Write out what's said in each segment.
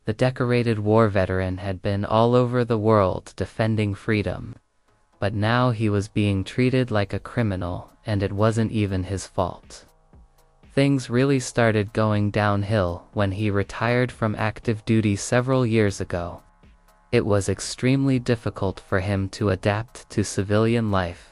The decorated war veteran had been all over the world defending freedom, but now he was being treated like a criminal, and it wasn't even his fault. Things really started going downhill when he retired from active duty several years ago. It was extremely difficult for him to adapt to civilian life.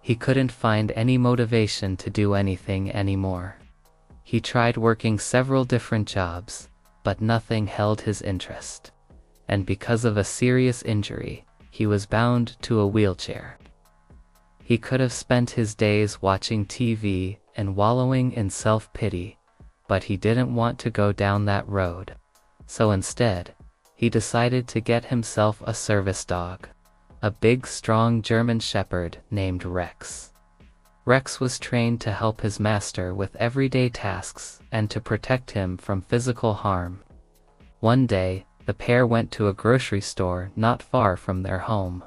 He couldn't find any motivation to do anything anymore. He tried working several different jobs, but nothing held his interest. And because of a serious injury, he was bound to a wheelchair. He could have spent his days watching TV and wallowing in self-pity, but he didn't want to go down that road. So instead, he decided to get himself a service dog, a big, strong German Shepherd named Rex. Rex was trained to help his master with everyday tasks and to protect him from physical harm. One day, the pair went to a grocery store not far from their home.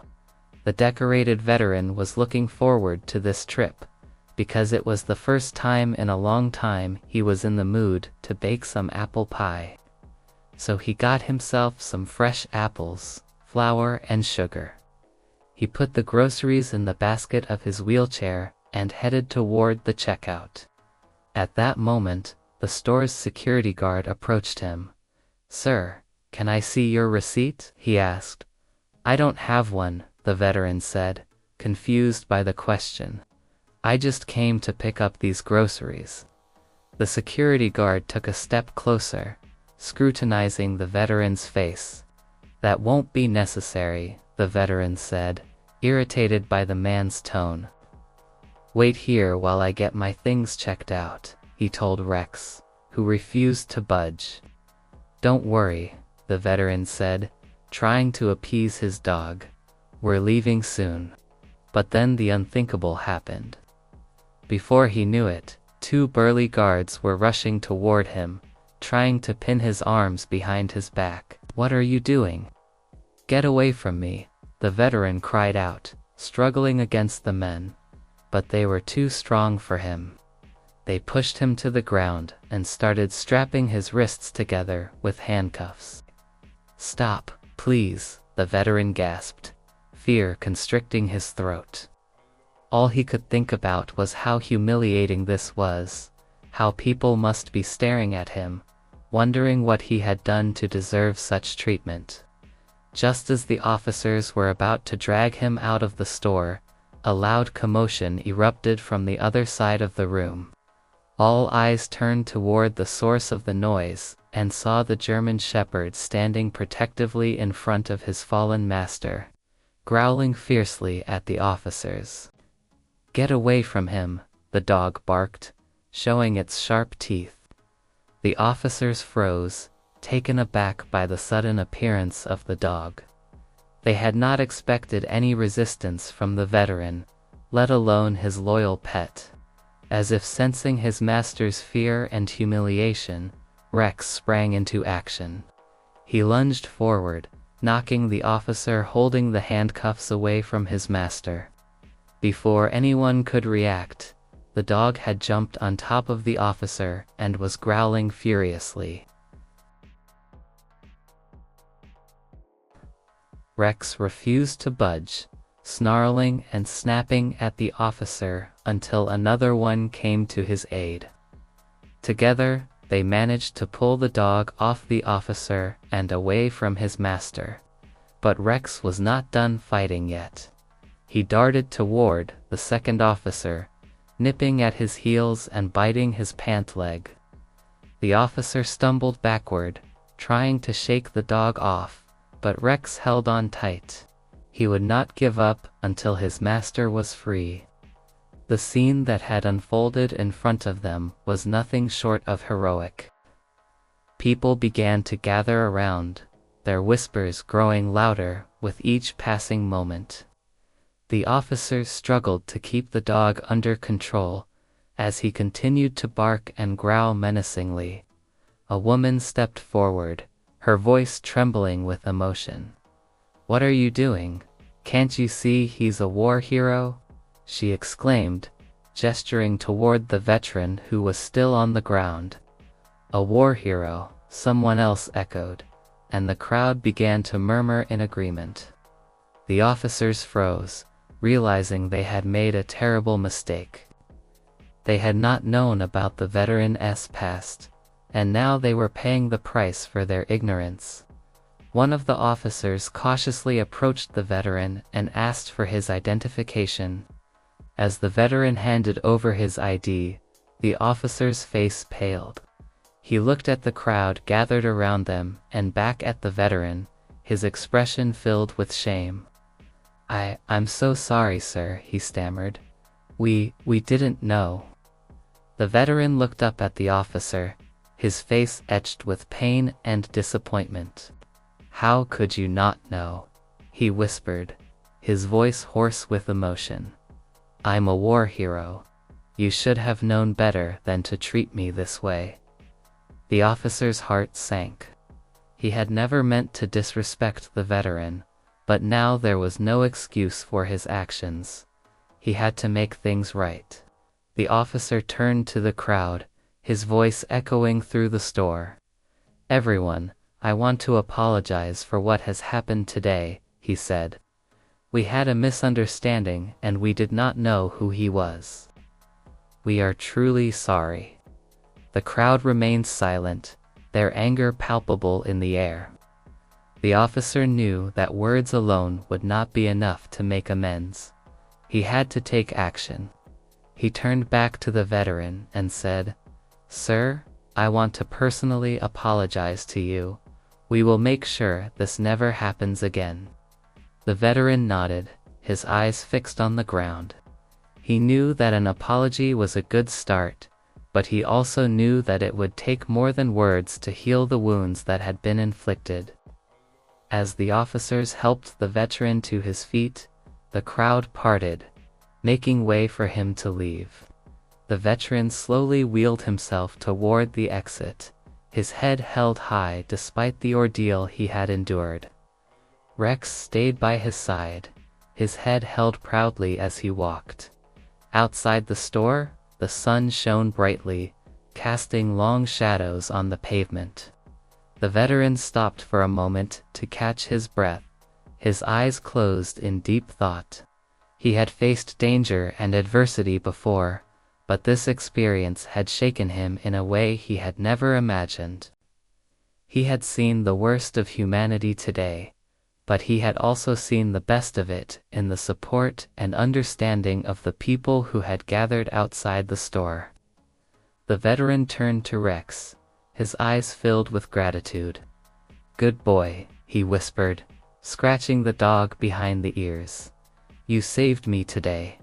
The decorated veteran was looking forward to this trip, because it was the first time in a long time he was in the mood to bake some apple pie. So he got himself some fresh apples, flour, and sugar. He put the groceries in the basket of his wheelchair and headed toward the checkout. At that moment, the store's security guard approached him. "Sir, can I see your receipt?" he asked. "I don't have one," the veteran said, confused by the question. "I just came to pick up these groceries." The security guard took a step closer, scrutinizing the veteran's face. "That won't be necessary," the veteran said, irritated by the man's tone. "Wait here while I get my things checked out," he told Rex, who refused to budge. "Don't worry," the veteran said, trying to appease his dog. "We're leaving soon." But then the unthinkable happened. Before he knew it, two burly guards were rushing toward him, trying to pin his arms behind his back. "What are you doing? Get away from me," the veteran cried out, struggling against the men. But they were too strong for him. They pushed him to the ground and started strapping his wrists together with handcuffs. "Stop, please," the veteran gasped, fear constricting his throat. All he could think about was how humiliating this was, how people must be staring at him, wondering what he had done to deserve such treatment. Just as the officers were about to drag him out of the store, a loud commotion erupted from the other side of the room. All eyes turned toward the source of the noise and saw the German Shepherd standing protectively in front of his fallen master, growling fiercely at the officers. "Get away from him," the dog barked, showing its sharp teeth. The officers froze, taken aback by the sudden appearance of the dog. They had not expected any resistance from the veteran, let alone his loyal pet. As if sensing his master's fear and humiliation, Rex sprang into action. He lunged forward, knocking the officer holding the handcuffs away from his master. Before anyone could react, the dog had jumped on top of the officer and was growling furiously. Rex refused to budge, snarling and snapping at the officer until another one came to his aid. Together, they managed to pull the dog off the officer and away from his master. But Rex was not done fighting yet. He darted toward the second officer, nipping at his heels and biting his pant leg. The officer stumbled backward, trying to shake the dog off, but Rex held on tight. He would not give up until his master was free. The scene that had unfolded in front of them was nothing short of heroic. People began to gather around, their whispers growing louder with each passing moment. The officers struggled to keep the dog under control, as he continued to bark and growl menacingly. A woman stepped forward, her voice trembling with emotion. "What are you doing? Can't you see he's a war hero?" she exclaimed, gesturing toward the veteran who was still on the ground. "A war hero," someone else echoed, and the crowd began to murmur in agreement. The officers froze, realizing they had made a terrible mistake. They had not known about the veteran's past, and now they were paying the price for their ignorance. One of the officers cautiously approached the veteran and asked for his identification. As the veteran handed over his ID, the officer's face paled. He looked at the crowd gathered around them and back at the veteran, his expression filled with shame. I'm so sorry, sir," he stammered. We didn't know." The veteran looked up at the officer, his face etched with pain and disappointment. "How could you not know?" he whispered, his voice hoarse with emotion. "I'm a war hero. You should have known better than to treat me this way." The officer's heart sank. He had never meant to disrespect the veteran, but now there was no excuse for his actions. He had to make things right. The officer turned to the crowd, his voice echoing through the store. "Everyone, I want to apologize for what has happened today," he said. "We had a misunderstanding and we did not know who he was. We are truly sorry." The crowd remained silent, their anger palpable in the air. The officer knew that words alone would not be enough to make amends. He had to take action. He turned back to the veteran and said, "Sir, I want to personally apologize to you. We will make sure this never happens again." The veteran nodded, his eyes fixed on the ground. He knew that an apology was a good start, but he also knew that it would take more than words to heal the wounds that had been inflicted. As the officers helped the veteran to his feet, the crowd parted, making way for him to leave. The veteran slowly wheeled himself toward the exit, his head held high despite the ordeal he had endured. Rex stayed by his side, his head held proudly as he walked. Outside the store, the sun shone brightly, casting long shadows on the pavement. The veteran stopped for a moment to catch his breath, his eyes closed in deep thought. He had faced danger and adversity before, but this experience had shaken him in a way he had never imagined. He had seen the worst of humanity today, but he had also seen the best of it in the support and understanding of the people who had gathered outside the store. The veteran turned to Rex, his eyes filled with gratitude. "Good boy," he whispered, scratching the dog behind the ears. "You saved me today.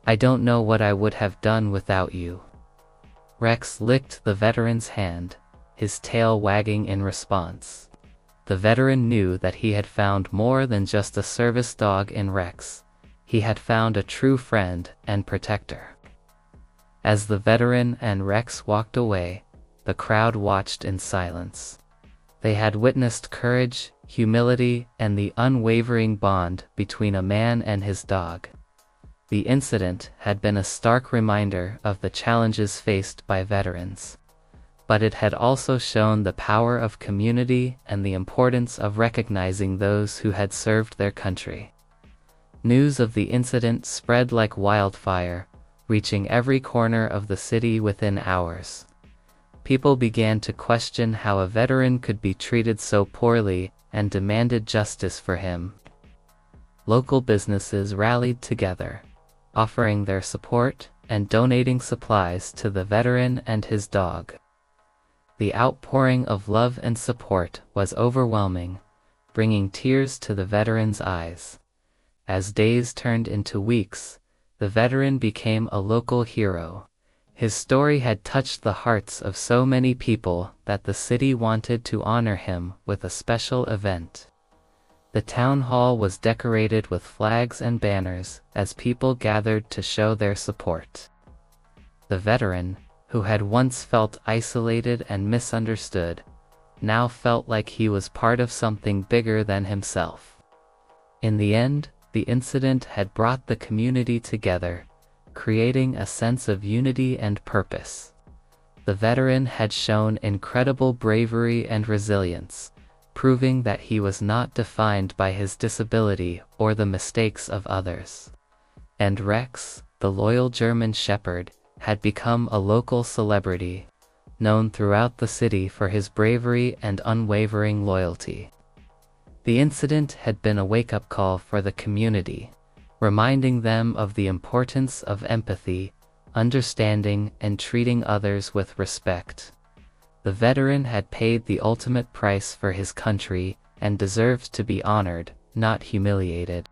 I don't know what I would have done without you." Rex licked the veteran's hand, his tail wagging in response. The veteran knew that he had found more than just a service dog in Rex. He had found a true friend and protector. As the veteran and Rex walked away, the crowd watched in silence. They had witnessed courage, humility, and the unwavering bond between a man and his dog. The incident had been a stark reminder of the challenges faced by veterans. But it had also shown the power of community and the importance of recognizing those who had served their country. News of the incident spread like wildfire, reaching every corner of the city within hours. People began to question how a veteran could be treated so poorly and demanded justice for him. Local businesses rallied together, offering their support and donating supplies to the veteran and his dog. The outpouring of love and support was overwhelming, bringing tears to the veteran's eyes. As days turned into weeks, the veteran became a local hero. His story had touched the hearts of so many people that the city wanted to honor him with a special event. The town hall was decorated with flags and banners as people gathered to show their support. The veteran, who had once felt isolated and misunderstood, now felt like he was part of something bigger than himself. In the end, the incident had brought the community together, creating a sense of unity and purpose. The veteran had shown incredible bravery and resilience, proving that he was not defined by his disability or the mistakes of others. And Rex, the loyal German shepherd, had become a local celebrity, known throughout the city for his bravery and unwavering loyalty. The incident had been a wake-up call for the community, reminding them of the importance of empathy, understanding, and treating others with respect. The veteran had paid the ultimate price for his country and deserved to be honored, not humiliated.